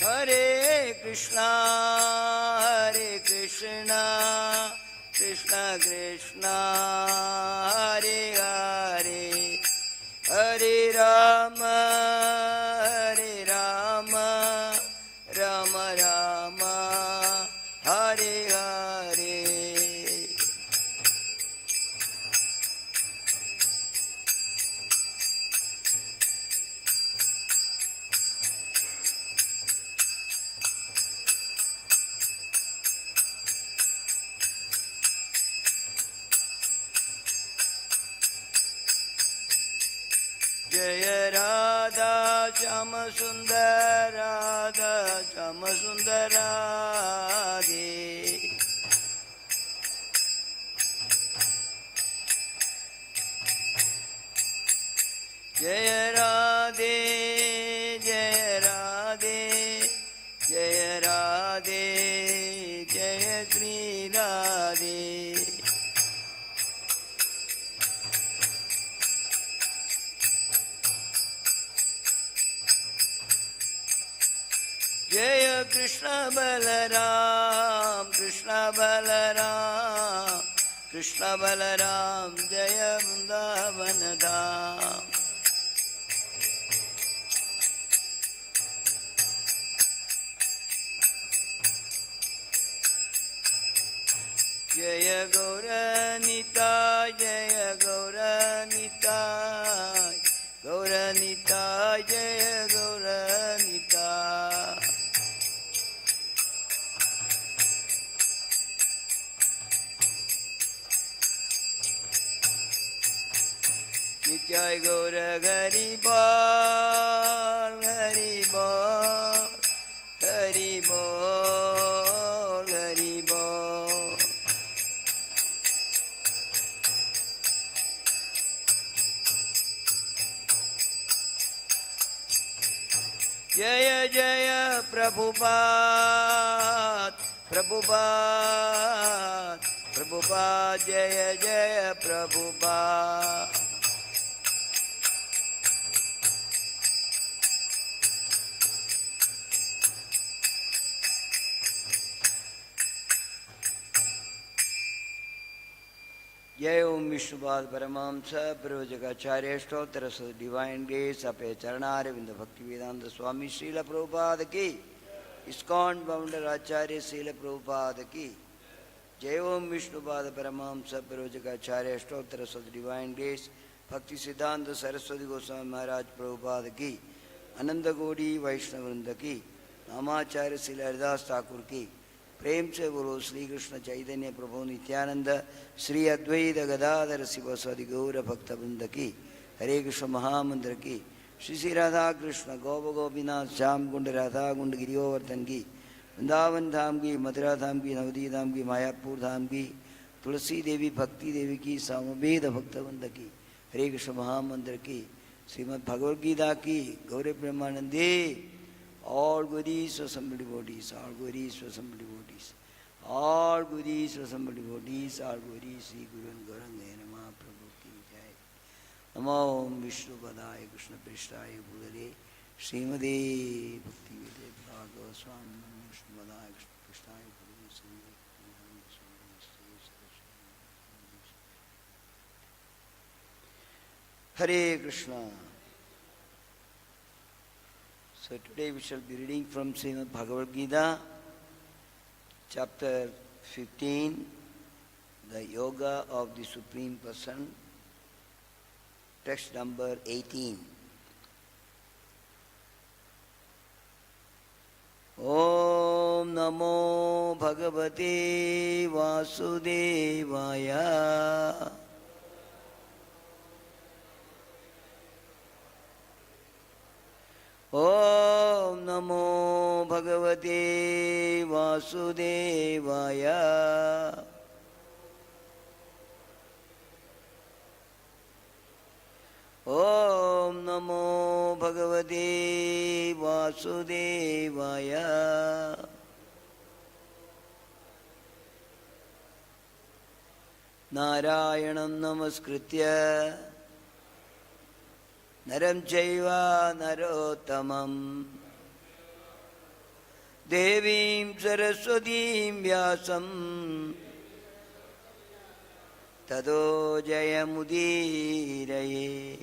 Hare Krishna, Hare Krishna, Krishna Krishna, Hare Hare, Hare Rama, Hare Rama, Rama Rama, Hare Hare. Jaya Radha Shama Sundar Radha Shama Sundar Radhe. Jaya Radhe Jaya Radhe Jaya Radhe Jaya Sri Radhe. Jaya Krishna Balaram, Krishna Balaram, Krishna Balaram, Jaya Vrindavan Dham. Jaya Gaura Nitai, Jaya Gaura Nitai, Gaura Nitai, Jaya Gaura Nitai. Nityai Gaura Hari Bol, Hari Bol, Hari Bol, Hari Bol. Jaya Jaya Prabhupada, Prabhupada, Prabhupada, Jaya Jaya Prabhupada. Jai Om Vishnupada Paramahamsa Pravajagacharya Stotara Divine Grace Ape Charanaravinda Bhaktivedanta Swami Srila Prabhupada Ki ISKCON Founder Acharya Srila Prabhupada Ki Jai Om Vishnupada Paramahamsa Pravajagacharya Stotara Divine Grace Bhakti Siddhanta Saraswati Goswami Maharaj Prabhupada Ki Ananda Godi Vaishnavrinda Ki Namacharya Srila Haridas Thakur Ki प्रेम से बोलो श्री कृष्ण चैतन्य प्रभु नित्यानंद श्री अद्वैत गदाधर शिवसदि गौर भक्तवृंद की हरे कृष्ण महामंत्र की श्री श्री राधा कृष्ण गौप गोपीनाथ श्याम कुंड राधा कुंड गिरिवर्धन की वृंदावन धाम की मथुरा धाम की नवदी धाम की मायापुर धाम की तुलसी देवी भक्ति देवी की सामवेद भक्तवृंद की हरे कृष्ण महामंत्र की श्रीमद् भगवद गीता की गौर प्रेमानंदे. All goodies for somebody bodies, all goodies for somebody bodies, all goodies for somebody bodies, all goodies Sri Guru and Gauranga Nama Prabhu Ki Jai. Namo Om Vishnu Padaya Krishna Prishthaya Bhudale Srimade Bhakti Vede Bhagavad Swami Vishnu Padaya Krishna Prishthaya Bhudale Srimade Hare Krishna. So today we shall be reading from Srimad Bhagavad Gita, chapter 15, the Yoga of the Supreme Person, text number 18. Om Namo Bhagavate Vasudevaya. Om Namo Bhagavate Vasudevaya. Om Namo Bhagavate Vasudevaya. Narayanam Namaskritya Naram Chaiva Narottamam Devim Saraswatim Vyasam Tado Jayamudiraye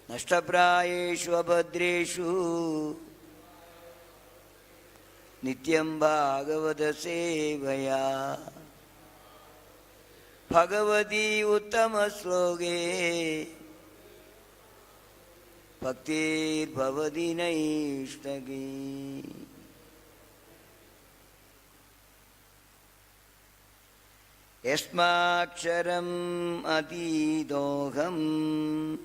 Nashtaprayeshu Abhadreshu Nityam Bhagavata Sevaya Bhagavati Uttama Sloke Bhaktir Bhavati Naishtagi yasmāt kṣaram atīto aham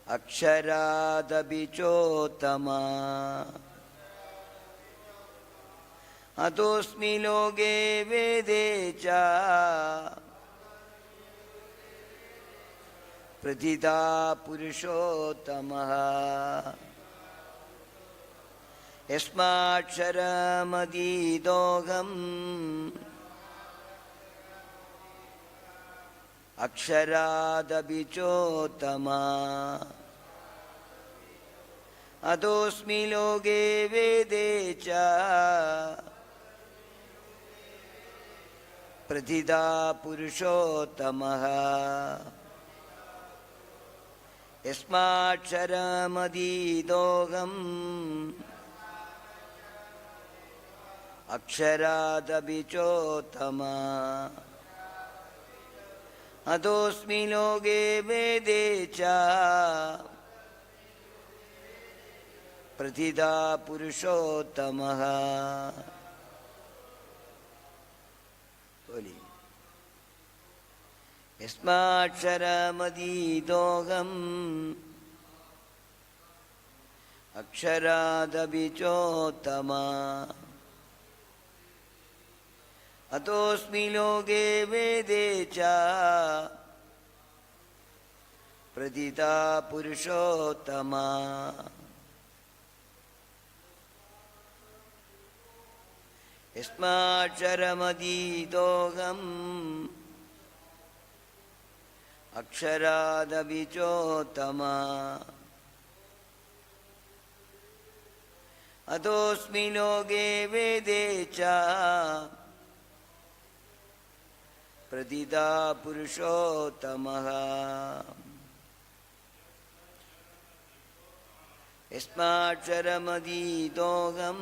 akṣarāt puruṣottamaḥ atosmi loke vede ca prathitaḥ puruṣottamaḥ yasmāt kṣaram atīto aham akṣarāt puruṣottamaḥ atosmi loke vede ca prathitaḥ puruṣottamaḥ yasmāt kṣaram atīto aham akṣarāt puruṣottamaḥ atosmi loke vede ca prathitaḥ puruṣottamaḥ. yasmāt kṣaram atīto aham akṣarāt puruṣottamaḥ atosmi loke vede ca prathitaḥ puruṣottamaḥ yasmāt kṣaram atīto aham akṣarāt puruṣottamaḥ atosmi loke vede ca prathitaḥ puruṣottamaḥ yasmāt kṣaram atīto aham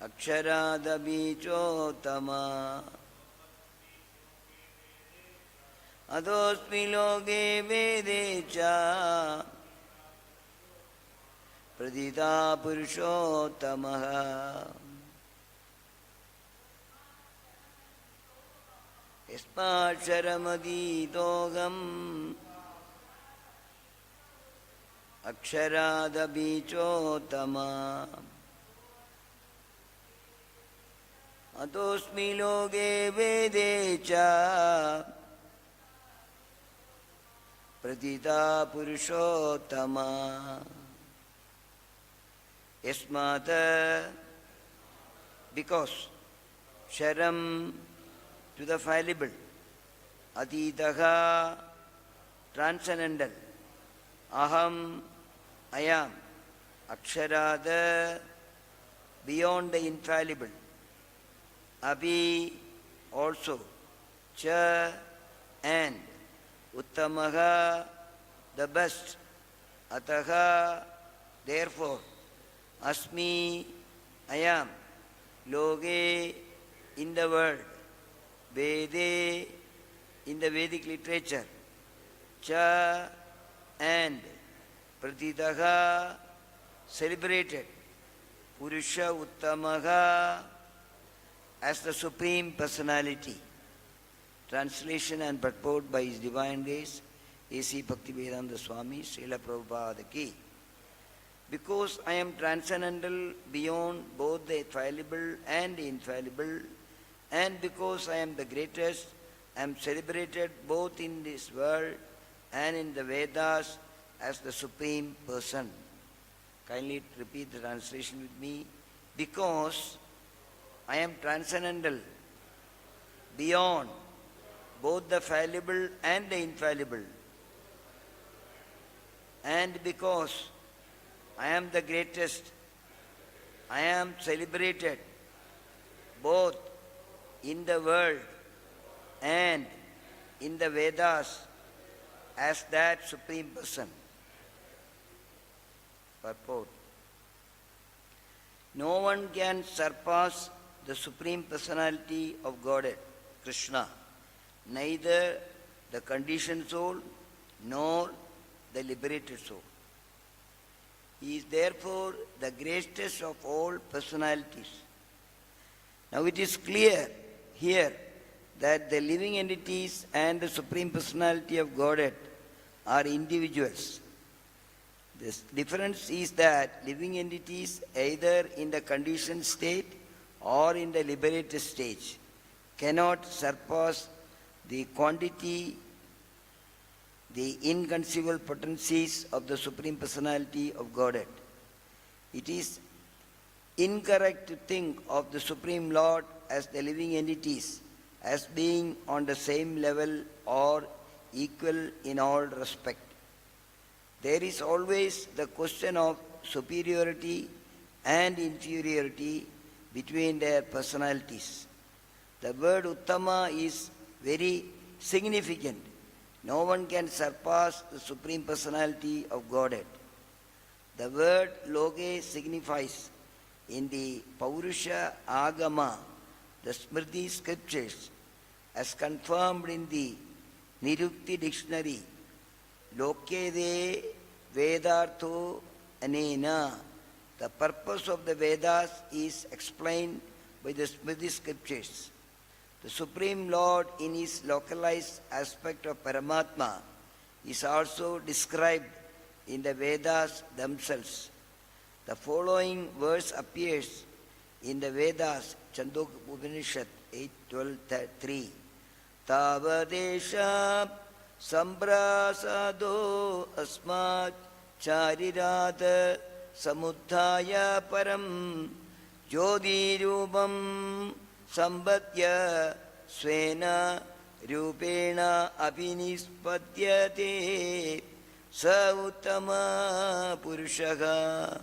akṣarāt puruṣottamaḥ atosmi loke vede ca prathitaḥ puruṣottamaḥ yasmāt kṣaram atīto aham akṣarāt puruṣottamaḥ atosmi loke vede ca prathitaḥ puruṣottamaḥ yasmāt, because kṣaram to the fallible, atītaḥ transcendental, aham I am, akṣarād beyond the infallible, abhi also, cha and, uttamaḥ the best, ataḥ therefore, asmi I am, loke in the world, vede in the Vedic literature, cha and, prathitaḥ celebrated, puruṣa-uttamaḥ as the Supreme Personality. Translation and purport by His Divine Grace, A.C. Bhaktivedanta Swami, Srila Prabhupada ki. Because I am transcendental beyond both the fallible and infallible, and because I am the greatest, I am celebrated both in this world and in the Vedas as the Supreme Person. Kindly repeat the translation with me. Because I am transcendental beyond both the fallible and the infallible, And because I am the greatest, I am celebrated both in the world and in the Vedas as that Supreme Person. Purport. No one can surpass the Supreme Personality of Godhead, Kṛṣṇa, neither the conditioned soul nor the liberated soul. He is therefore the greatest of all personalities. Now it is clear here that the living entities and the Supreme Personality of Godhead are individuals. The difference is that living entities, either in the conditioned state or in the liberated stage, cannot surpass the quantity, the inconceivable potencies of the Supreme Personality of Godhead. It is incorrect to think of the Supreme Lord as the living entities as being on the same level or equal in all respect. There is always the question of superiority and inferiority between their personalities. The word uttama is very significant. No one can surpass the Supreme Personality of Godhead. The word loke signifies in the puruṣa-uttamaḥ, the Smriti scriptures, as confirmed in the Nirukti dictionary, loke de vedartho anena. The purpose of the Vedas is explained by the Smriti scriptures. The Supreme Lord in his localized aspect of Paramatma is also described in the Vedas themselves. The following verse appears in the Vedas, Chandogya Upanishad 8.12.3. Tavadesha samprasado asmat akṣarāt samuddhaya param jyotirūpam sambatya svena rupena abhinispadyate sa uttama puruṣaha.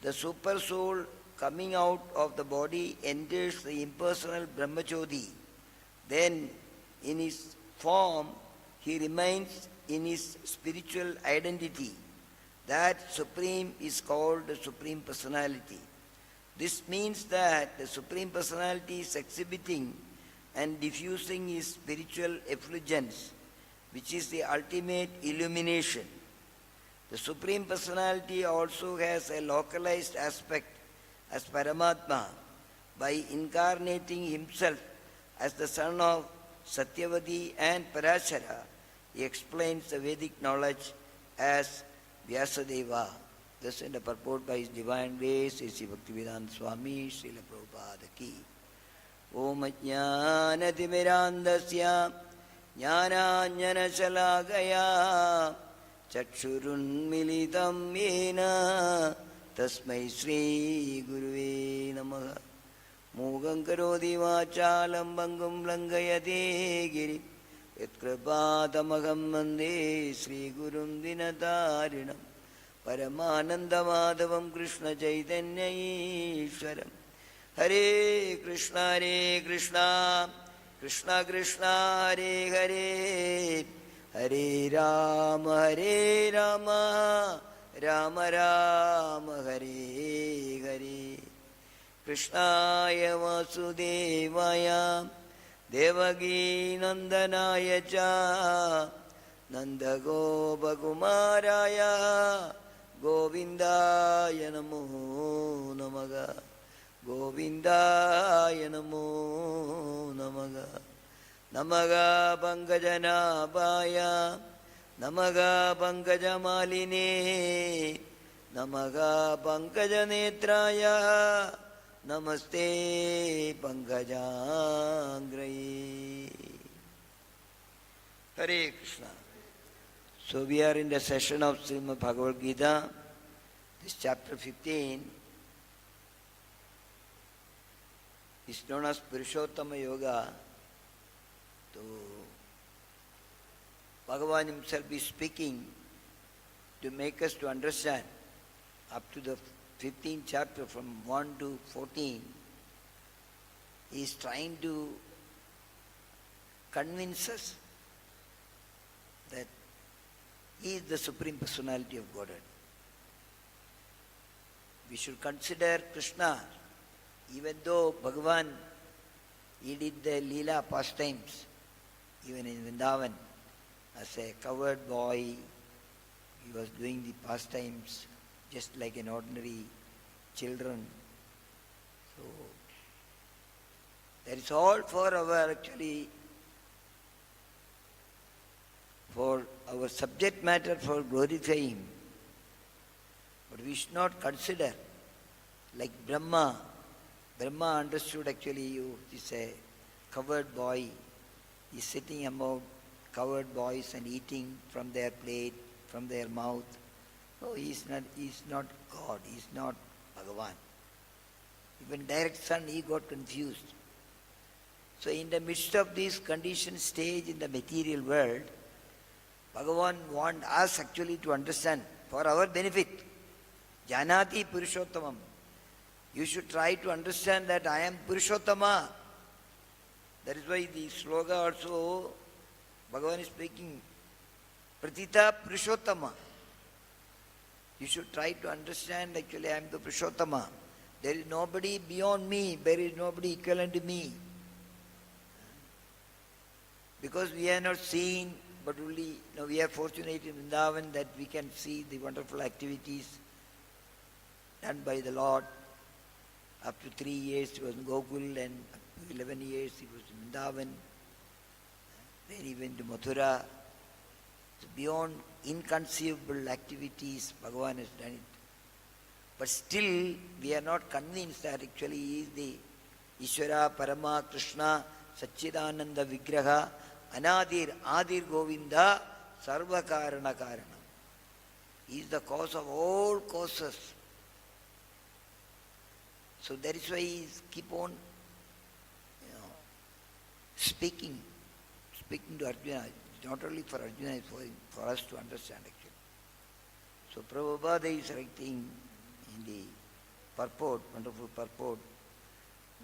The super soul coming out of the body enters the impersonal Brahmajyoti. Then in his form he remains in his spiritual identity. That Supreme is called the Supreme Personality. This means that the Supreme Personality is exhibiting and diffusing his spiritual effulgence, which is the ultimate illumination. The Supreme Personality also has a localized aspect as Paramatma by incarnating himself as the son of Satyavati and Parashara. He explains the Vedic knowledge as Vyasadeva. Thus in the purport by his divine grace, Sri Bhaktivedanta Swami, Srila Prabhupada ki. Om Jnana-timirandasya Jnana-jnana-shalakaya Chakshurunmilitam yena Tasmai Sri Guruve Namaha. Mūgam karoti vācālam bhangam langayate giri Yatkripatamaham vande Sri Gurum dinatarinam Paramanandamādhavam Kṛṣṇa Chaitanya Ishwaram. Hare Krishna, Krishna Krishna, Hare Hare, Hare Rama, Rama Rama, Hare Hare. Krishnaya Vasudevaya Devaki Nandanaya Cha Nandagopakumaraya Govindaya Namo Namaha. Govindaya Namo Namaha. Namaha Pankajanabhaya Namaha Pankajamalini Namaha Pankajanetraya Namaste Pankajangraye. Hare Krishna. So we are in the session of Srimad Bhagavad Gita. This chapter 15 is known as Puruṣottamaḥ Yoga. So Bhagavan himself is speaking to make us to understand up to the 15th chapter from 1 to 14, he is trying to convince us that he is the Supreme Personality of Godhead. We should consider Krishna, even though Bhagavan, he did the Leela pastimes, even in Vrindavan, as a covered boy, he was doing the pastimes just like an ordinary children. So, that is all for our for our subject matter for glorifying him. But we should not consider like Brahma. Brahma understood you is a covered boy. He is sitting among covered boys and eating from their plate, from their mouth. No, he is not God, he is not Bhagavan. Even direct son, he got confused. So in the midst of this conditioned stage in the material world, Bhagavan wants us to understand for our benefit. Janati puruṣottamaḥ. You should try to understand that I am puruṣottamaḥ. That is why the sloka also, Bhagavan is speaking, prathitaḥ puruṣottamaḥ. You should try to understand I am the puruṣottamaḥ. There is nobody beyond me, there is nobody equivalent to me. Because we are not seen, but only we are fortunate in Vrindavan that we can see the wonderful activities done by the Lord. Up to 3 years he was in Gokul, and up to 11 years he was in Vrindavan. Then he went to Mathura. So beyond inconceivable activities, Bhagavan has done it. But still, we are not convinced that he is the Ishvara, Parama, Kṛṣṇa, Satchidananda Vigraha, Anadir, Adir Govinda, Sarva Karana Karana. He is the cause of all causes. So that is why he keep on speaking to Arjuna. Not only for Arjuna, it's for us to understand So Prabhupada is writing in the Purport, wonderful Purport,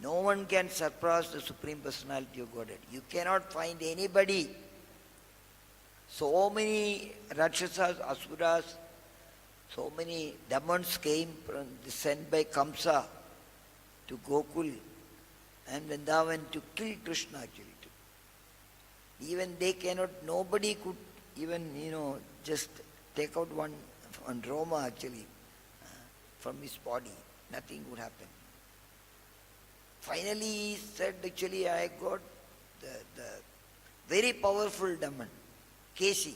no one can surpass the Supreme Personality of Godhead. You cannot find anybody. So many Rakshasas, Asuras, so many demons came sent by Kamsa to Gokul and Vrindavan to kill Kṛṣṇa Even they cannot, nobody could even, just take out one Roma from his body. Nothing would happen. Finally he said, I got the very powerful demon, Keshi.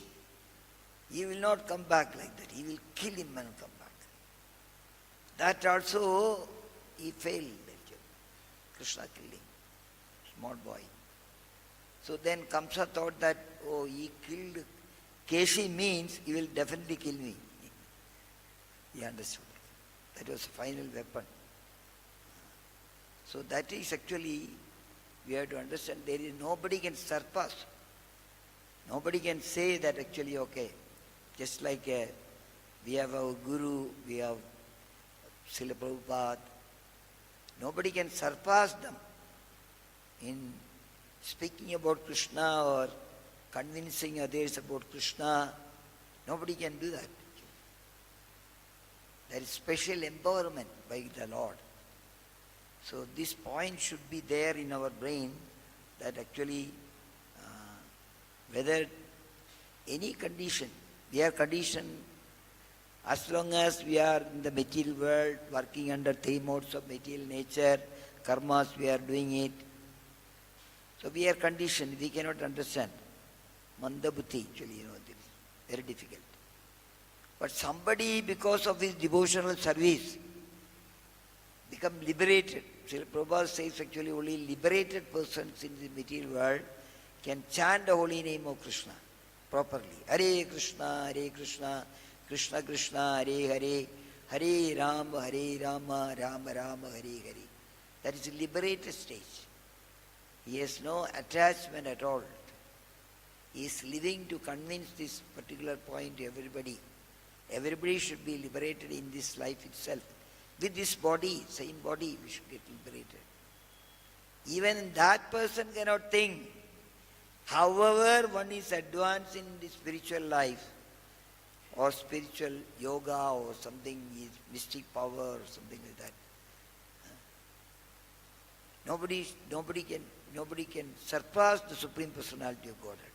He will not come back like that. He will kill him and come back. That also he failed. Kṛṣṇa killed him, small boy. So then Kamsa thought that, he killed Keshi means he will definitely kill me. He understood. That was the final weapon. So that is we have to understand there is nobody can surpass. Nobody can say that okay. Just like we have our Guru, we have Srila Prabhupada. Nobody can surpass them in speaking about Kṛṣṇa or convincing others about Kṛṣṇa. Nobody can do that. There is special empowerment by the Lord. So this point should be there in our brain that whether any condition, we are conditioned as long as we are in the material world, working under 3 modes of material nature, karmas, we are doing it. So we are conditioned, we cannot understand. Mandabuddhi, very difficult. But somebody, because of his devotional service, become liberated. Srila Prabhupada says only liberated persons in the material world can chant the holy name of Kṛṣṇa properly. Hare Krishna, Krishna Krishna, Hare Hare, Hare Rama, Rama Rama, Hare Hare. That is a liberated stage. He has no attachment at all. He is living to convince this particular point to everybody Everybody should be liberated in this life itself. With this body, same body, we should get liberated. Even that person cannot think. However, one is advanced in the spiritual life, or spiritual yoga, or something, is mystic power, or something like that. Nobody can surpass the Supreme Personality of Godhead.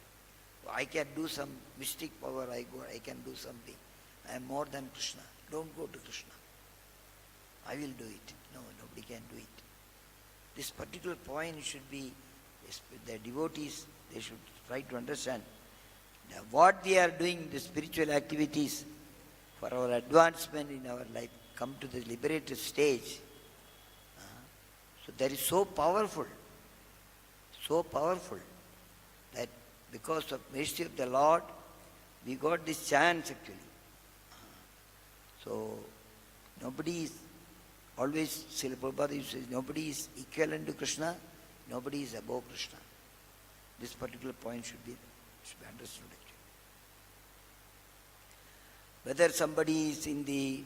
I can do some mystic power, I can do something. I am more than Krishna. Don't go to Krishna. I will do it. No, nobody can do it. This particular point should be, the devotees, they should try to understand what we are doing, the spiritual activities for our advancement in our life, come to the liberated stage. So that is so powerful that because of mercy of the Lord, we got this chance actually. So nobody is, always Srila Prabhupada says, nobody is equivalent to Krishna, nobody is above Krishna. This particular point should be understood actually. Whether somebody is in the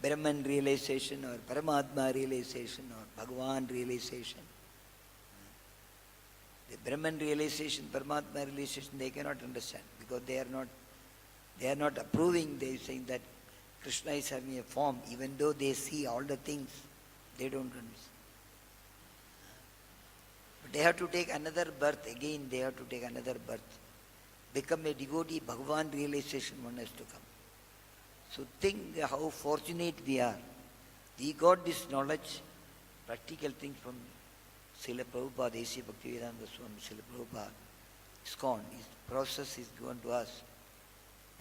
Brahman realization or Paramatma realization or Bhagavan realization, the Brahman realization, Paramatma realization, they cannot understand because they are not approving. They are saying that Krishna is having a form, even though they see all the things, they don't understand. But they have to take another birth, again they have to take another birth. Become a devotee, Bhagavan realization one has to come. So think how fortunate we are. We got this knowledge, practical things from Srila Prabhupada, A.C. Bhaktivedanta Swami, Srila Prabhupada. ISKCON, his process is given to us.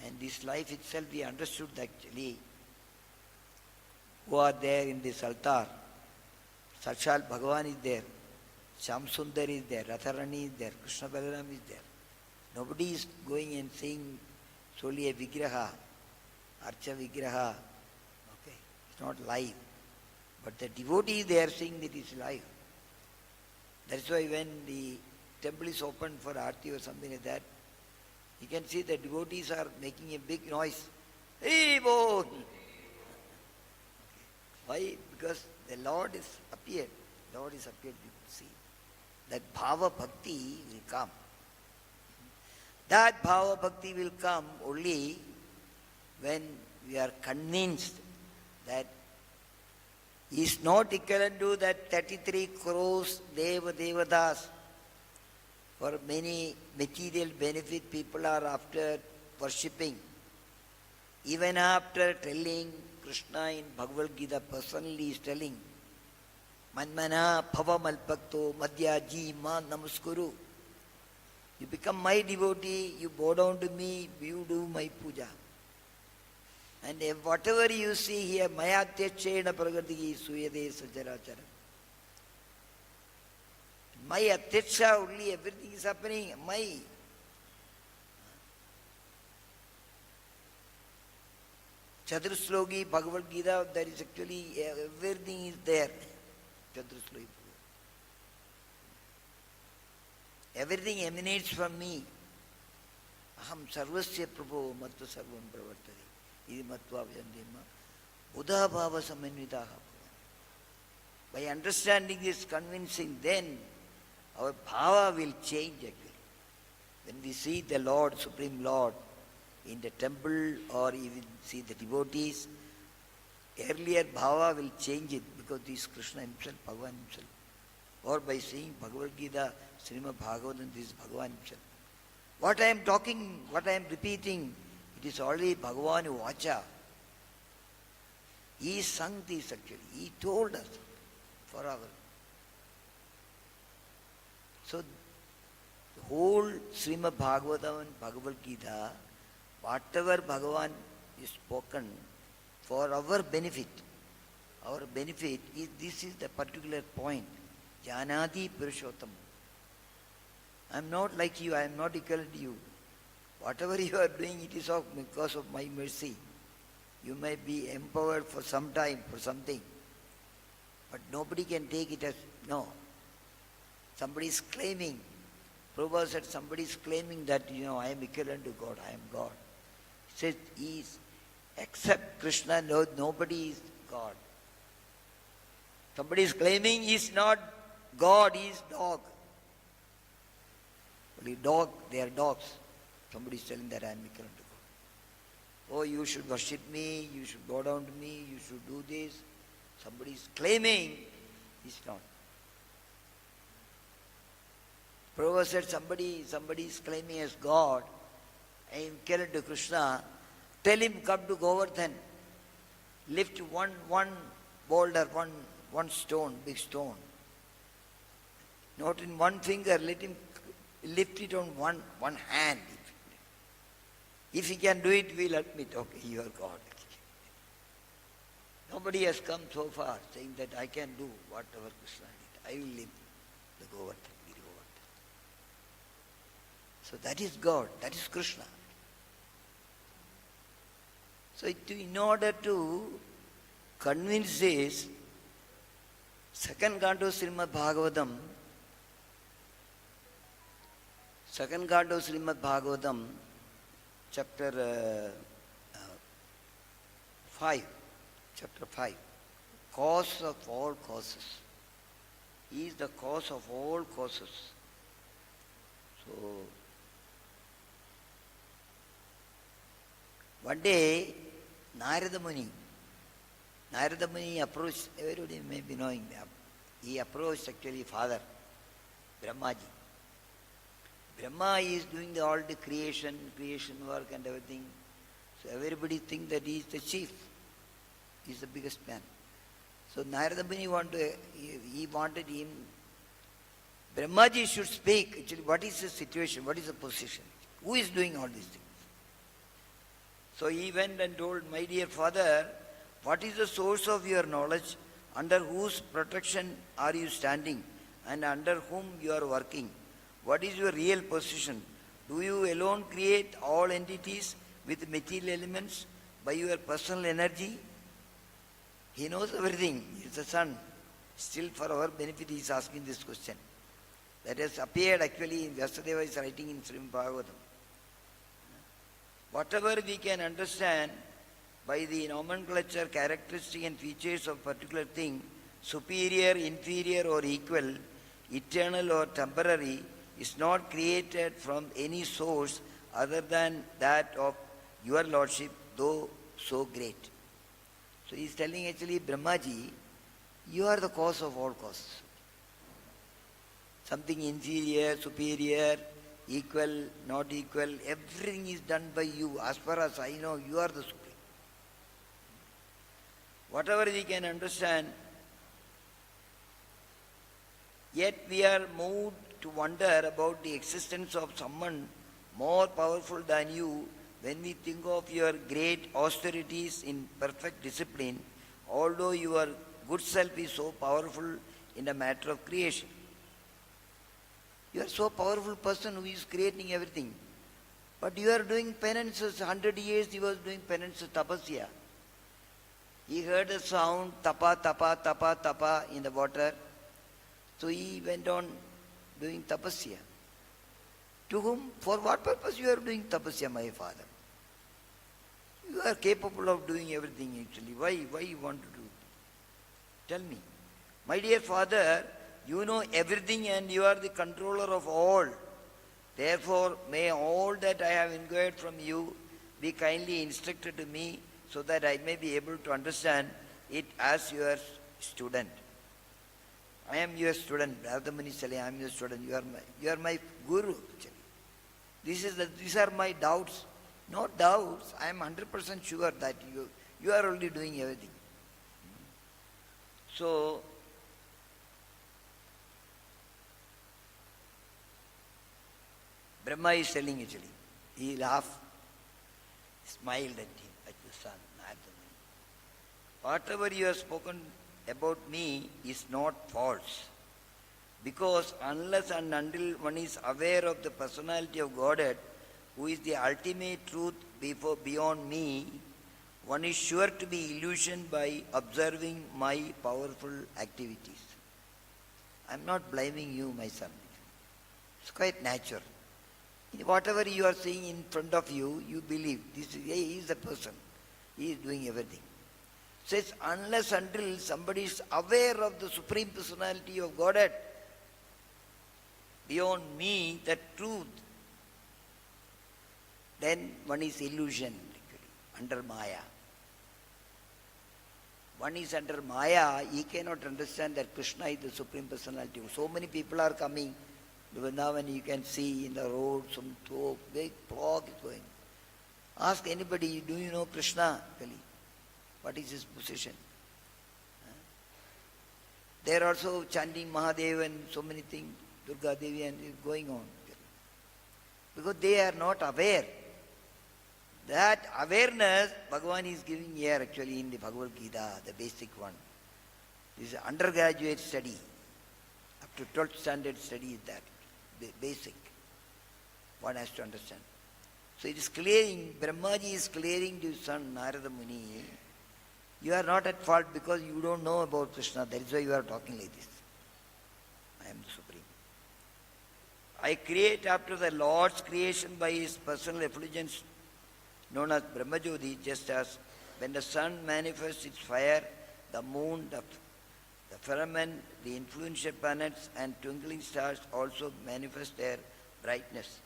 And this life itself we understood actually who are there in this altar. Sakshal Bhagavan is there, Shyam Sundar is there, Radharani is there, Krishna Balaram is there. Nobody is going and saying solely a Vigraha, Archa Vigraha. Okay, it's not live. But the devotees, they are saying that it's live. That's why when the temple is opened for Aarti or something like that, you can see the devotees are making a big noise. Hey, Bo! Why? Because the Lord is appeared. Lord is appeared, you see. That Bhava Bhakti will come. That Bhava Bhakti will come only when we are convinced that he is not equivalent to that 33 crores Devadas. For many material benefit people are after worshipping. Even after telling Krishna in Bhagavad Gita, personally is telling, Manmana Bhavamalpakto Madhya Ma Namaskuru. You become my devotee, you bow down to me, you do my puja. And whatever you see here, Maya Tyachena Pragadhi Suyade Sajaracharam. My Atyaksha only, everything is happening. My. Chaturshloki, Bhagavad Gita, there is actually, everything is there. Chaturshloki. Everything emanates from me. Aham sarvasya prabho matva sarvam pravartade. Idi matva vyandima. Buddha bhava samanvitaha. By understanding this, convincing, then our bhava will change actually. When we see the Lord, Supreme Lord, in the temple or even see the devotees, earlier bhava will change it because this is Krishna himself, Bhagavan himself. Or by seeing Bhagavad Gita, Srimad Bhagavatam, this is Bhagavan himself. What I am talking, what I am repeating, it is already Bhagavan Vacha. He sung this actually. He told us for our. So, the whole Srimad Bhagavatam and Bhagavad Gita, whatever Bhagavan is spoken for our benefit is, this is the particular point. Janati puruṣottamaḥ. I am not like you, I am not equal to you. Whatever you are doing, it is because of my mercy. You may be empowered for some time, for something. But nobody can take it as, no. Somebody is claiming, Prabhupada said somebody is claiming that, I am equivalent to God, I am God. Says he is, except Krishna, no, nobody is God. Somebody is claiming he is not God, he is dog. Only dog, they are dogs. Somebody is telling that I am equivalent to God. Oh, you should worship me, you should bow down to me, you should do this. Somebody is claiming he is not. Prabhupada said somebody is claiming as God, I am equivalent to Krishna. Tell him come to Govardhan. Lift one boulder, one stone, big stone. Not in one finger, let him lift it on one hand. If he can do it, we'll admit, okay, you are God. Nobody has come so far saying that I can do whatever Krishna did. I will live the Govardhan. So that is God, that is Krishna. So in order to convince this, second canto Srimad Bhagavatam, chapter 5, cause of all causes. He is the cause of all causes. So, one day, Narada Muni approached, everybody may be knowing, he approached actually father, Brahmaji. Brahma is doing all the creation work and everything. So everybody thinks that he is the chief. He is the biggest man. So Narada Muni wanted him, Brahmaji should speak, actually, what is the situation, what is the position, who is doing all these things. So he went and told, my dear father, what is the source of your knowledge? Under whose protection are you standing? And under whom you are working? What is your real position? Do you alone create all entities with material elements by your personal energy? He knows everything. He is the son. Still for our benefit he is asking this question. That has appeared actually in Vyasadeva is writing in Srimad Bhagavatam. Whatever we can understand by the nomenclature, characteristic and features of particular thing, superior, inferior or equal, eternal or temporary, is not created from any source other than that of your Lordship, though so great. So he is telling actually, Brahmaji, you are the cause of all causes. Something inferior, superior, equal, not equal, everything is done by you. As far as I know, you are the Supreme. Whatever we can understand, yet we are moved to wonder about the existence of someone more powerful than you when we think of your great austerities in perfect discipline, although your good self is so powerful in the matter of creation. You are so powerful person who is creating everything. But you are doing penances. 100 years he was doing penances, tapasya. He heard a sound, tapa, tapa, tapa, tapa in the water. So he went on doing tapasya. To whom? For what purpose you are doing tapasya, my father? You are capable of doing everything actually. Why you want to do it? Tell me. My dear father, you know everything and you are the controller of all. Therefore, may all that I have inquired from you be kindly instructed to me so that I may be able to understand it as your student. I am your student. Radhamani Sali, I am your student. You are my guru actually. These are my doubts. Not doubts. I am 100% sure that you are only doing everything. So, Brahma is telling actually. He laughed, smiled at him, at the son. Whatever you have spoken about me is not false. Because unless and until one is aware of the personality of Godhead, who is the ultimate truth beyond me, one is sure to be illusioned by observing my powerful activities. I am not blaming you, my son. It's quite natural. Whatever you are seeing in front of you, you believe. He is the person. He is doing everything. Says, unless until somebody is aware of the Supreme Personality of Godhead, beyond me, the truth, then one is illusion, under Maya. One is under Maya, he cannot understand that Krishna is the Supreme Personality. So many people are coming. Now when you can see in the road, some big fog is going. Ask anybody, do you know Krishna? What is his position? They are also chanting Mahadev and so many things, Durga Devi, and it's going on. Because they are not aware. That awareness, Bhagavan is giving here actually in the Bhagavad Gita, the basic one. This is undergraduate study. Up to 12th standard study is that. Basic. One has to understand. So it is clearing, Brahmaji is clearing to his son Narada Muni. You are not at fault because you don't know about Krishna. That is why you are talking like this. I am the Supreme. I create after the Lord's creation by his personal effulgence known as Brahmajyoti, just as when the sun manifests its fire, the moon, the firmament, the influential planets and twinkling stars also manifest their brightness.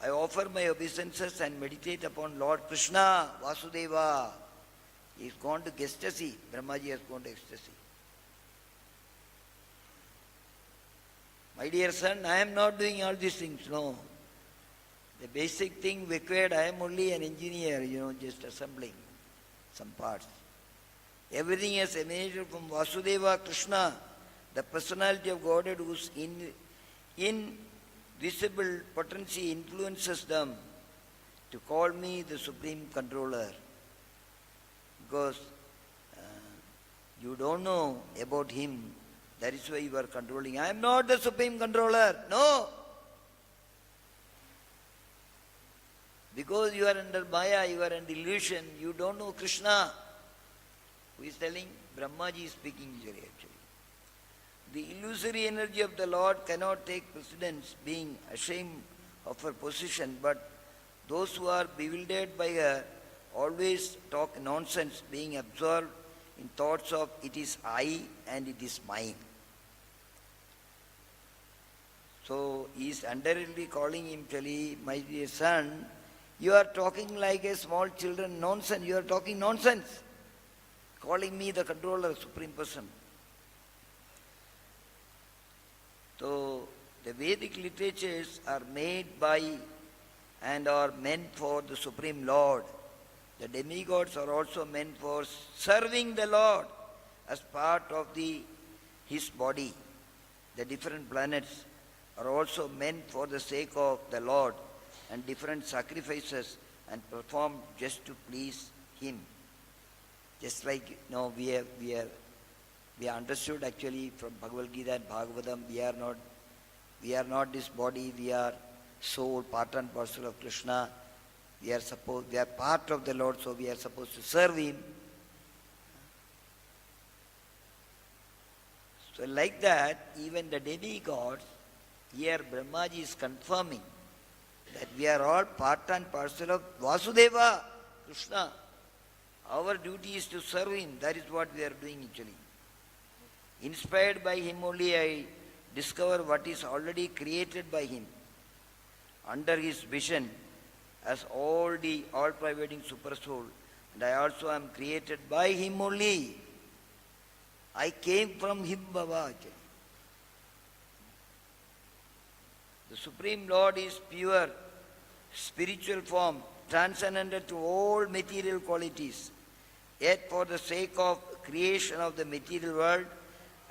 I offer my obeisances and meditate upon Lord Krishna, Vasudeva. He has gone to ecstasy. Brahmaji has gone to ecstasy. My dear son, I am not doing all these things. No. The basic thing required, I am only an engineer, just assembling some parts. Everything has emanated from Vasudeva, Krishna, the personality of Godhead whose invisible potency influences them to call me the Supreme Controller. Because you don't know about him, that is why you are controlling. I am not the Supreme Controller. No. Because you are under Maya, you are under illusion, you don't know Krishna. Who is telling? Brahmaji is speaking usually actually. The illusory energy of the Lord cannot take precedence, being ashamed of her position, but those who are bewildered by her always talk nonsense, being absorbed in thoughts of it is I and it is mine. So he is indirectly calling him, Chali, my dear son, you are talking like a small children, nonsense, you are talking nonsense. Calling me the controller, Supreme Person. So the Vedic literatures are made by and are meant for the Supreme Lord. The demigods are also meant for serving the Lord as part of his body. The different planets are also meant for the sake of the Lord, and different sacrifices and performed just to please him. Just like we have understood actually from Bhagavad Gita and Bhagavatam, we are not this body, we are soul, part and parcel of Krishna. We are part of the Lord, so we are supposed to serve him. So like that, even the demigods, here Brahmaji is confirming that we are all part and parcel of Vasudeva, Krishna. Our duty is to serve him. That is what we are doing actually. Inspired by him only, I discover what is already created by him. Under his vision, as all-pervading super soul, and I also am created by him only. I came from him, Baba. The Supreme Lord is pure, spiritual form, transcendental to all material qualities. Yet for the sake of creation of the material world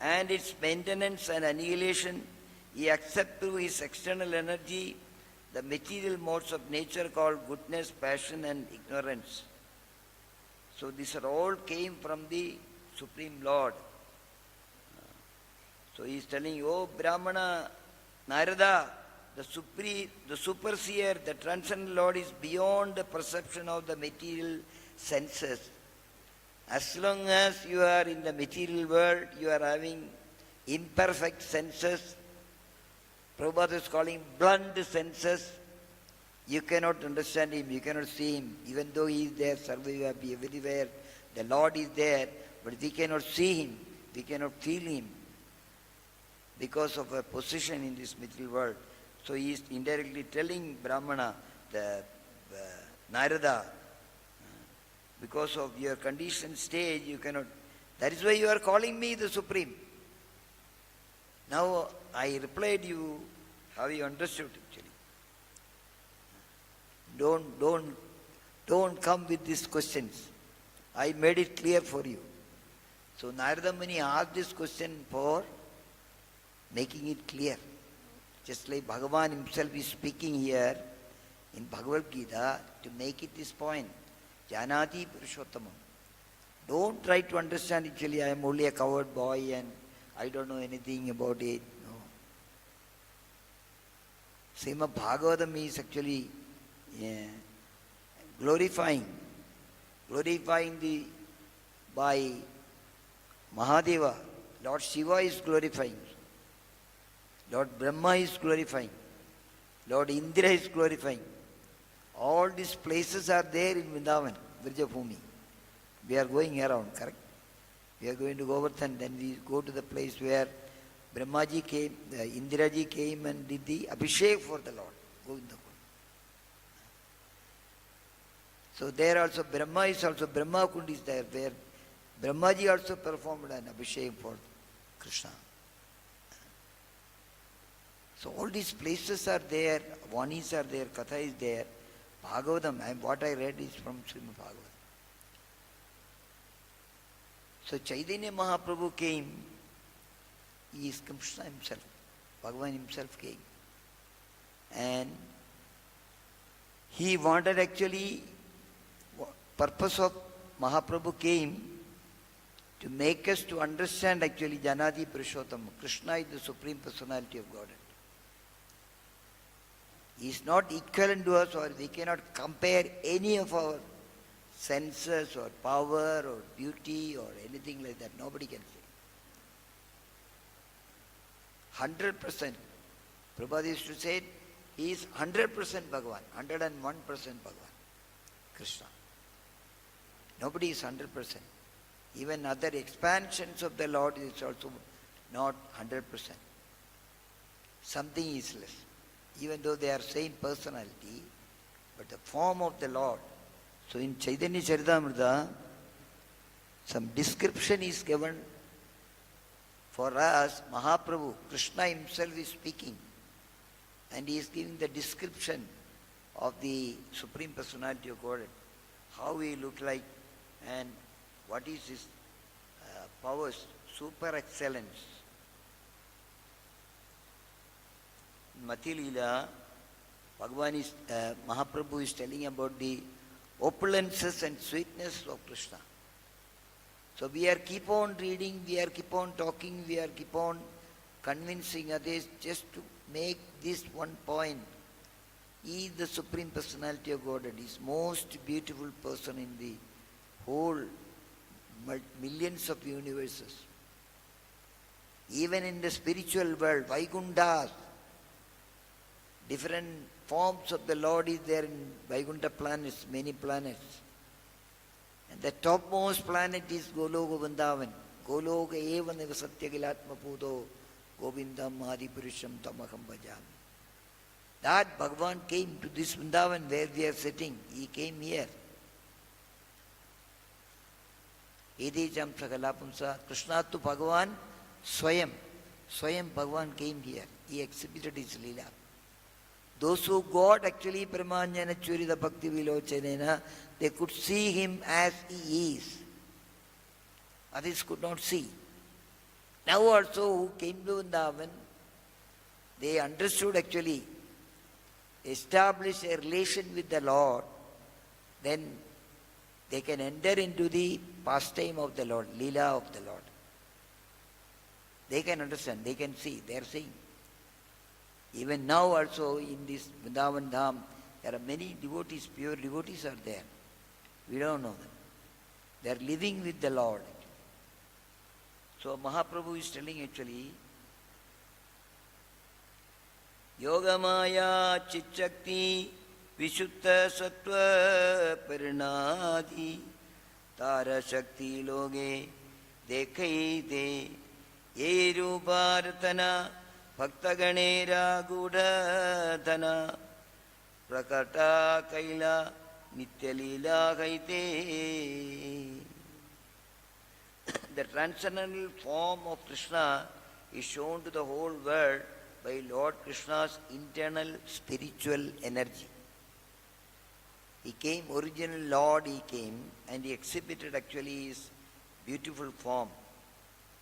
and its maintenance and annihilation, he accepts through his external energy the material modes of nature called goodness, passion and ignorance. So these are all came from the Supreme Lord. So he is telling you, oh Brahmana, Narada, the superseer, the transcendental Lord is beyond the perception of the material senses. As long as you are in the material world, you are having imperfect senses. Prabhupada is calling blunt senses. You cannot understand him, you cannot see him, even though he is there, sarvayapī, everywhere. The Lord is there, but we cannot see him, we cannot feel him because of our position in this material world. So he is indirectly telling Brahmana, the Narada, because of your conditioned stage, you cannot. That is why you are calling me the Supreme. Now I replied you, have you understood actually? Don't come with these questions. I made it clear for you. So Narada Muni asked this question for making it clear. Just like Bhagavan himself is speaking here in Bhagavad Gita to make it this point. Janati puruṣottamaḥ. Don't try to understand actually I am only a coward boy and I don't know anything about it. No. Srimad Bhagavatam is actually glorifying by Mahadeva. Lord Shiva is glorifying. Lord Brahma is glorifying. Lord Indra is glorifying. All these places are there in Vrindavan, Vrjabhumi. We are going around, correct? We are going to Govardhan, then we go to the place where Brahmaji came, Indraji came and did the Abhishek for the Lord. Govinda. So there also Brahma Kund is there, where Brahmaji also performed an Abhishek for Kṛṣṇa. So all these places are there, Vanis are there, Katha is there, Bhagavatam, what I read is from Srimad Bhagavatam. So Chaitanya Mahaprabhu came, he is Kṛṣṇa himself, Bhagavan himself came. And he wanted actually, purpose of Mahaprabhu came to make us to understand actually Janati Puruṣottamaḥ. Kṛṣṇa is the Supreme Personality of Godhead. He is not equivalent to us, or we cannot compare any of our senses or power or beauty or anything like that. Nobody can say. 100%. Prabhupada used to say, he is 100% Bhagavan, 101% Bhagavan, Kṛṣṇa. Nobody is 100%. Even other expansions of the Lord is also not 100%. Something is less. Even though they are same personality, but the form of the Lord. So in Chaitanya Charitamrita, some description is given for us. Mahaprabhu, Kṛṣṇa himself is speaking, and he is giving the description of the Supreme Personality of Godhead, how he looked like and what is his powers, super excellence. In Mati Leela, Mahaprabhu is telling about the opulences and sweetness of Kṛṣṇa. So we are keep on reading, we are keep on talking, we are keep on convincing others just to make this one point. He is the Supreme Personality of Godhead. He is most beautiful person in the whole millions of universes. Even in the spiritual world, Vaikunthas, different forms of the Lord is there in Vaikuntha planets, many planets. And the topmost planet is Goloka Vrindavan. Goloka eva neva satya kilatma puto govindam adipuruṣam tamaham bhajami. That Bhagavan came to this Vrindavan where we are sitting. He came here. Edejam sakalapamsa. Kṛṣṇa to Bhagavan Swayam. Swayam Bhagavan came here. He exhibited his Leela. Those who got actually Pramanyana Churida Bhakti Vilochanena, they could see him as he is. Others could not see. Now also who came to Vrindavan, they understood actually, establish a relation with the Lord, then they can enter into the pastime of the Lord, Leela of the Lord. They can understand, they can see, they are seeing. Even now also in this Vrindavan Dham, there are many devotees, pure devotees are there. We don't know them. They are living with the Lord. So Mahaprabhu is telling actually, Yogamaya Chitchakti Vishuddha Sattva Parinadi Tara Shakti Loge Dekhaite Ye Ruparatana Bhaktaganera Gudadhana Prakata Kaila Nityalila Gaite. The transcendental form of Krishna is shown to the whole world by Lord Krishna's internal spiritual energy. He came, original Lord he came, and he exhibited actually his beautiful form,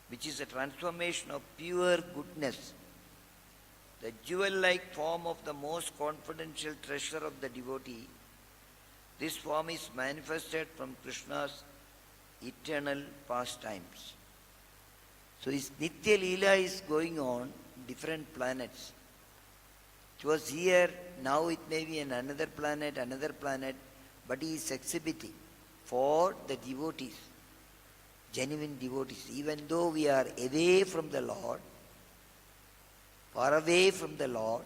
which is a transformation of pure goodness, the jewel-like form of the most confidential treasure of the devotee. This form is manifested from Krishna's eternal pastimes. So his Nitya Leela is going on different planets. It was here, now it may be in another planet, but he is exhibiting for the devotees, genuine devotees. Even though we are away from the Lord, far away from the Lord,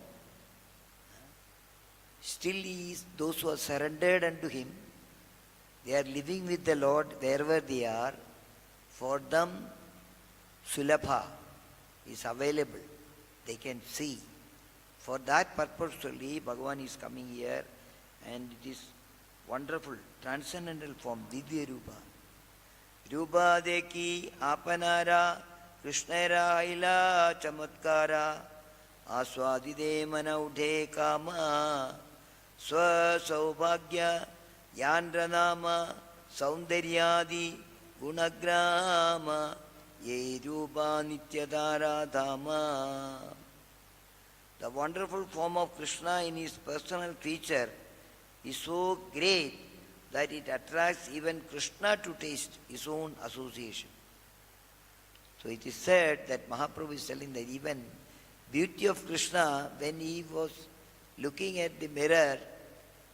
still he is, those who are surrendered unto him, they are living with the Lord wherever they are. For them, Sulabha is available. They can see. For that purpose only, Bhagavan is coming here, and it is wonderful, transcendental form, Vidya Rupa. Rupa Deki Apanara Krishnera Ila Chamatkara Aswadide Manaude Kama Swa Saubhagya Yandranama Saundaryadi Gunagrama Ye Rupa Nityadara Dhama. The wonderful form of Krishna in his personal feature is so great that it attracts even Kṛṣṇa to taste his own association. So it is said that Mahaprabhu is telling that even beauty of Kṛṣṇa, when he was looking at the mirror,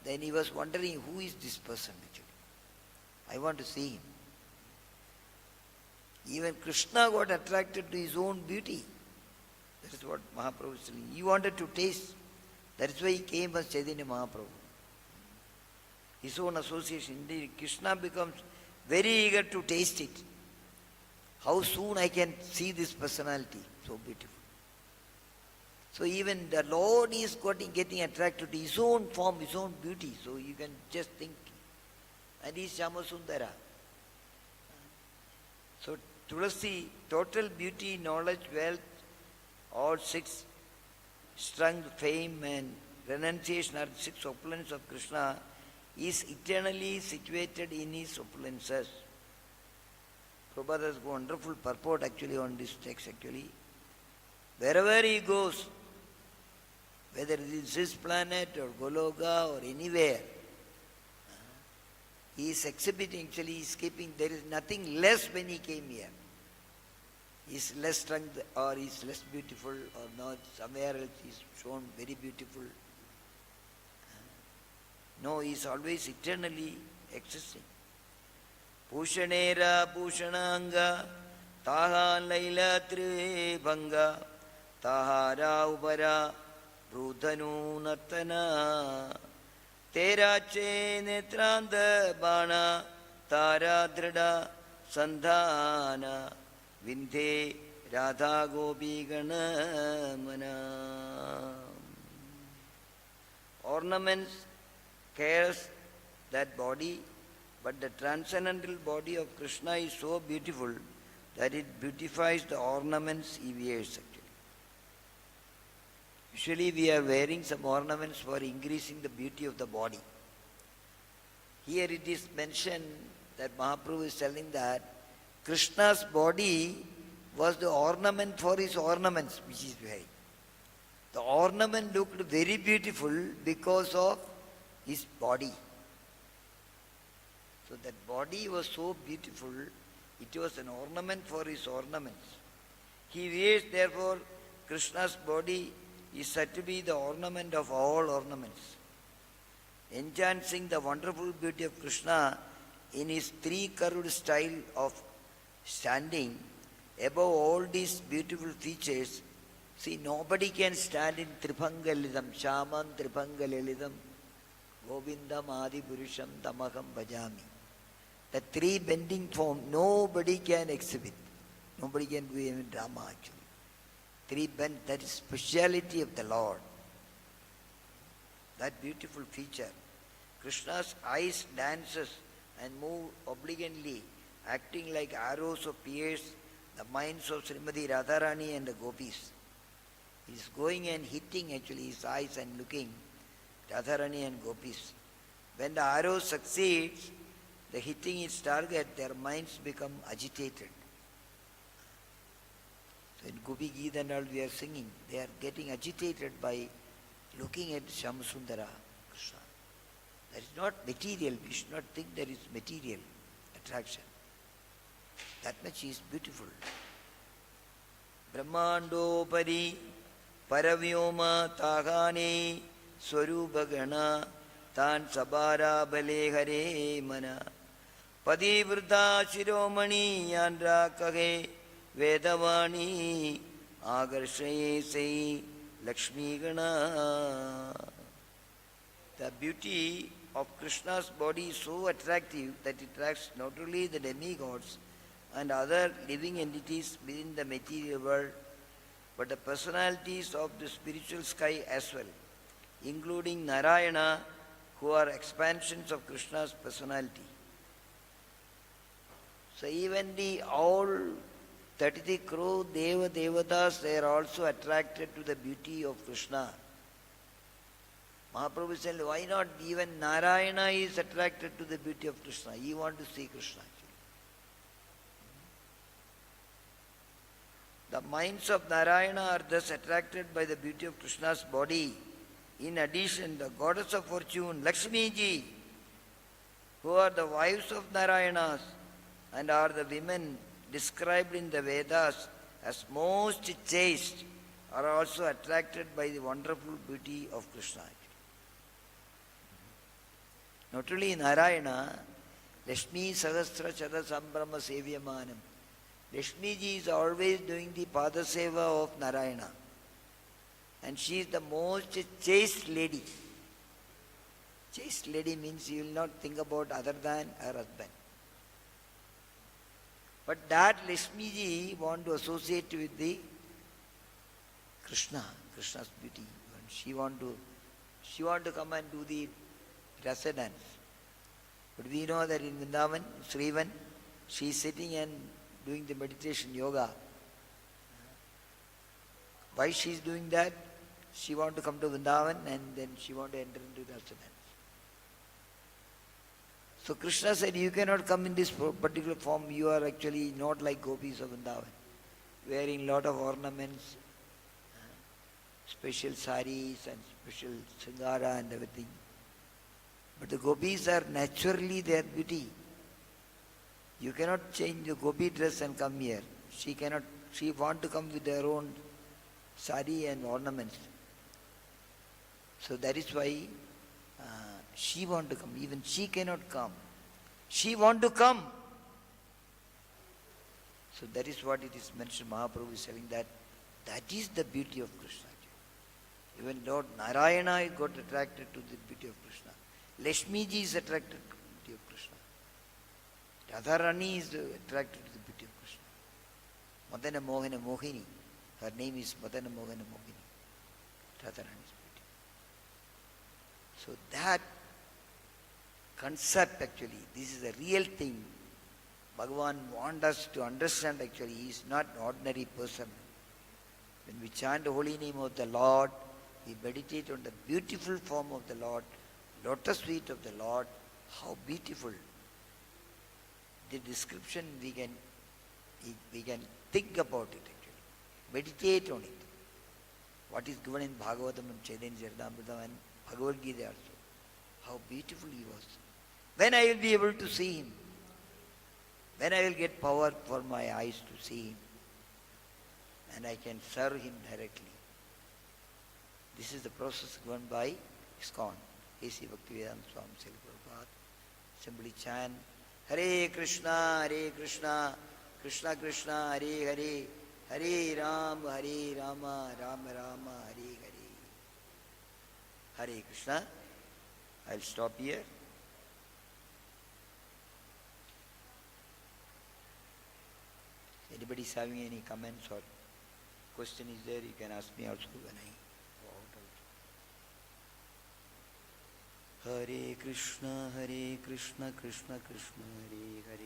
then he was wondering, who is this person actually? I want to see him. Even Kṛṣṇa got attracted to his own beauty. That is what Mahaprabhu is telling. He wanted to taste. That is why he came as Chaitanya Mahaprabhu. His own association. Indeed, Kṛṣṇa becomes very eager to taste it. How soon I can see this personality, so beautiful. So even the Lord is getting attracted to his own form, his own beauty. So you can just think. And he is Shyamasundara. So Tulasi, total beauty, knowledge, wealth, all six strength, fame and renunciation are six opulence of Kṛṣṇa, is eternally situated in his opulences. Prabhupada has a wonderful purport actually on this text actually. Wherever he goes, whether it is this planet or Goloka or anywhere, he is exhibiting, actually he is keeping, there is nothing less when he came here. He is less strength or he is less beautiful or not, somewhere else he is shown very beautiful. No, he is always eternally existing. Pushanera Pushananga Taha Laila Tribhanga Tahara Ubara Rudhanu Natana Terache Netranda Bana Tara Drada Sandhana Vindhe Radha Gopi Gana Mana. Ornaments cares that body, but the transcendental body of Kṛṣṇa is so beautiful that it beautifies the ornaments he wears actually. Usually we are wearing some ornaments for increasing the beauty of the body. Here it is mentioned that Mahaprabhu is telling that Kṛṣṇa's body was the ornament for his ornaments which he is wearing. The ornament looked very beautiful because of his body. So that body was so beautiful, it was an ornament for his ornaments. He wears therefore Kṛṣṇa's body is said to be the ornament of all ornaments, enhancing the wonderful beauty of Kṛṣṇa in his three-curved style of standing. Above all these beautiful features, See, nobody can stand in Tripangalidam, Shamam Tripangalidam, Govindam Adi Puruṣam Tamaham Bhajami. The three bending form, nobody can exhibit. Nobody can do even drama actually. Three bent, that is speciality of the Lord. That beautiful feature. Krishna's eyes dances and move obligingly, acting like arrows of pierce the minds of Srimati Radharani and the gopis. He is going and hitting actually his eyes and looking Radharani and gopis. When the arrow succeeds, the hitting its target, their minds become agitated. So in Gopi Geet and all we are singing, they are getting agitated by looking at Shyamasundara Krishna. That is not material. We should not think there is material attraction. That much is beautiful. Brahmando pari paravyoma tahane swarupa gana tan sabara bale hare mana padivruta shiromani yandra kahe vedavani agarshaye sei Lakshmi Gana. The beauty of Krishna's body is so attractive that it attracts not only the demigods and other living entities within the material world, but the personalities of the spiritual sky as well, including Narayana, who are expansions of Krishna's personality. So even the all 33 crore Devatas, they are also attracted to the beauty of Krishna. Mahaprabhu said, why not even Narayana is attracted to the beauty of Krishna? He wants to see Krishna actually. The minds of Narayana are thus attracted by the beauty of Krishna's body. In addition, the goddess of fortune, Lakshmi ji, who are the wives of Narayanas and are the women described in the Vedas as most chaste, are also attracted by the wonderful beauty of Krishna. Not only in Narayana, Lakshmi Sahasra Chada Sambrahma Sevyamanam. Lakshmi ji is always doing the Pada Seva of Narayana. And she is the most chaste lady. Chaste lady means you will not think about other than her husband. But that Lakshmi ji want to associate with the Krishna, Krishna's beauty. And she want to come and do the rasa dance. But we know that in Vrindavan, Srivan, she is sitting and doing the meditation yoga. Why she is doing that? She want to come to Vrindavan and then she want to enter into the rasa dance. So Krishna said, you cannot come in this particular form. You are actually not like gopis of Vrindavan, wearing lot of ornaments, special saris and special singara and everything. But the gopis are naturally their beauty. You cannot change the gopi dress and come here. She cannot. She want to come with her own sari and ornaments. So that is why she want to come. Even she cannot come. She want to come. So that is what it is mentioned. Mahaprabhu is telling that that is the beauty of Krishna. Even Lord Narayana got attracted to the beauty of Krishna. Lakshmi ji is attracted to the beauty of Krishna. Radharani is attracted to the beauty of Krishna. Madana Mohana Mohini. Her name is Madana Mohana Mohini. Radharani's beauty. So that concept actually, this is a real thing. Bhagavan wants us to understand actually, he is not an ordinary person. When we chant the holy name of the Lord, we meditate on the beautiful form of the Lord, lotus feet of the Lord. How beautiful. The description we can think about it actually. Meditate on it. What is given in Bhagavatam and Chaitanya Charitamrita and Bhagavad Gita also. How beautiful he was. When I will be able to see him? When I will get power for my eyes to see him? And I can serve him directly. This is the process given by ISKCON. A.C. Bhaktivedanta Swami Srila Prabhupada. Simply chant Hare Krishna, Krishna Krishna, Hare Hare, Hare Rama, Rama Rama, Hare Hare. Hare Krishna. I'll stop here. Anybody is having any comments or question is there, you can ask me also when I go out. Hare Krishna, Krishna Krishna, Hare Hare.